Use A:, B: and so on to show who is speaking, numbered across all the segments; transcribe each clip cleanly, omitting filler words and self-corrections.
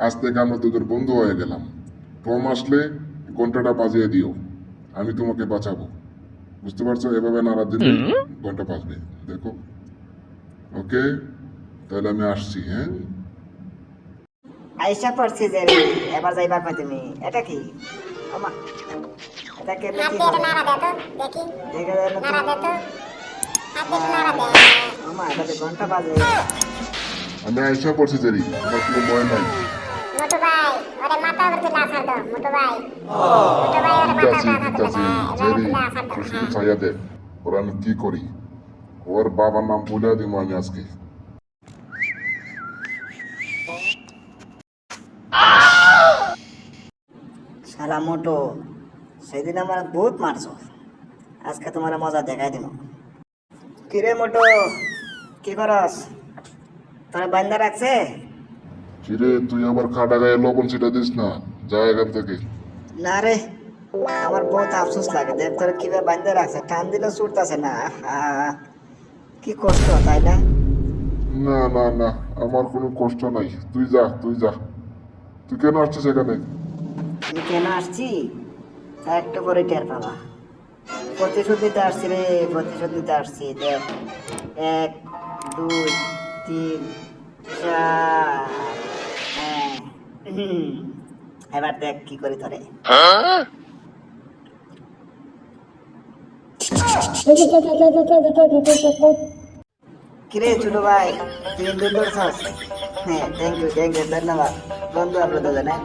A: আজ থেকে আমরা তোদের বন্ধু হয়ে গেলাম। ফর্ম আসলে ঘন্টাটা বাজিয়ে দিও, আমি তোমাকে বাঁচাবো। বুঝতে পারছো? এভাবে নাড়া দিলে ঘন্টা বাজবে। দেখো, ওকে? তাহলে আমি আসছি। হ্যাঁ,
B: আইসা পড়ছি যে এবার যাইবা কই তুমি? এটা কি? আমা এটা কে
C: হাত
B: কি
C: দিয়ে
B: করে?
C: নাড়া দে তো দেখি,
B: দেখা যায় না তো।
C: নাড়া দে তো, হাত দিয়ে নাড়া দে।
B: আমা এটা তো ঘন্টা বাজে।
A: আমি আইসা পড়ছি জেরি, তোমার কোনো ভয় নাই।
C: মোটু ভাই, ওরে মাথা উপরে তুলে আছাড় দাও, মোটু ভাই। মোটু ভাই ওরে মাথা উপরে আছাড়
A: দিতাছি
C: দাও, এবারে
A: জেরি,
C: তুলে আছাড় দাও।
A: তুই শুধু ছাইয়া দে, ওরা আমি কি করি। ওর বাবার নাম বলে দিব আমি আজকে।
B: শালা মোটো, সেদিন আমার বহুত মারছো, আজকে তোমার মজা দেখাই দিব। কিরে মোটো, কি করস? তোরা বান্দা রাখছে?
A: কিরে, তুই আবার খাটা গায়ে লবণ ছিটা দিস না, যা এখান থেকে।
B: না রে, আমার বহুত আফসোস লাগে। দেখ তোরা কিভাবে বান্দা রাখছে, টান দিলে ছুটতেছে না। আহা, কি কষ্ট, তাই না?
A: না না না, আমার কোনো কষ্ট নাই, তুই যা, তুই যা। তুই কেন আসছিস এখানে?
B: আমি কেন আসছি তা একটু পরে টের পাবা। প্রতিশোধ নিতে আসছি রে, প্রতিশোধ নিতে আসছি। দেখ, 1 2 3 4। হ্যাঁ, এবার দেখ কি করি তোরে। কিরে ছোট ভাই, তুই দূর দৌড়ছস? হ্যাঁ, থ্যাংক ইউ ধন্যবাদ। বন্ধু আমরা দুজনে।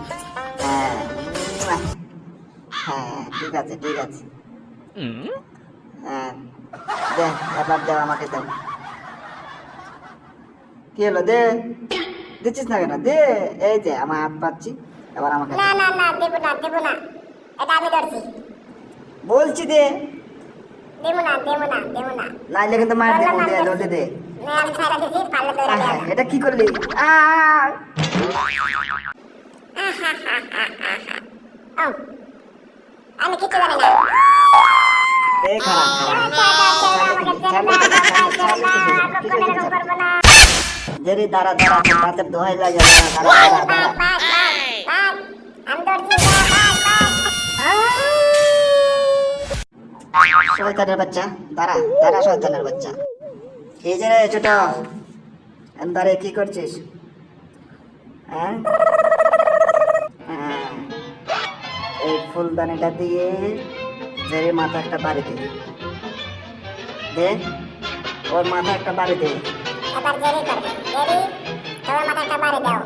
B: হ্যাঁ, হ্যাঁ, ঠিক আছে ঠিক আছে। হ্যাঁ, দে, এবার দেও, আমাকে দেও। কি হলো, দে। দিচ্ছিস না কেন? দে। এই যে আমার হাত পাচ্ছি, এবার আমাকে দে।
C: না না না, দেব না, দেব না। এটা আমি ধরছি।
B: বলছি দে,
C: দেব না, দেব না, দেব না।
B: নাইলে কিন্তু মার দেবো। দে, জলদি দে।
C: না, আমি ছাইড়া দিছি, পারলে দৌড়া
B: আহা,
C: দেয়া।
B: এটা কি করলি? আ
C: ও, আমি কিছু জানি না।
B: এই খারাপ জেরি, দাঁড়া দাঁড়া, তোর হাতের দোহাই লাগে। দাঁড়া দাঁড়া দাঁড়া দাঁড়া। শয়তানের বাচ্চা, দাঁড়া দাঁড়া, শয়তানের বাচ্চা। এই যে রে ছোট, দাঁড়ে কি করছিস? হ্যাঁ, হ্যাঁ, এই ফুলদানিটা দিয়ে জেরির মাথা একটা বাড়ি দে। দে, ওর মাথা একটা বাড়ি দে।
C: এবার জেরি করবে। জেরি, তোমার মাথা একটা বাড়ি দাও।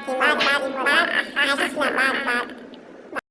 C: কি মার মার মার, হাসি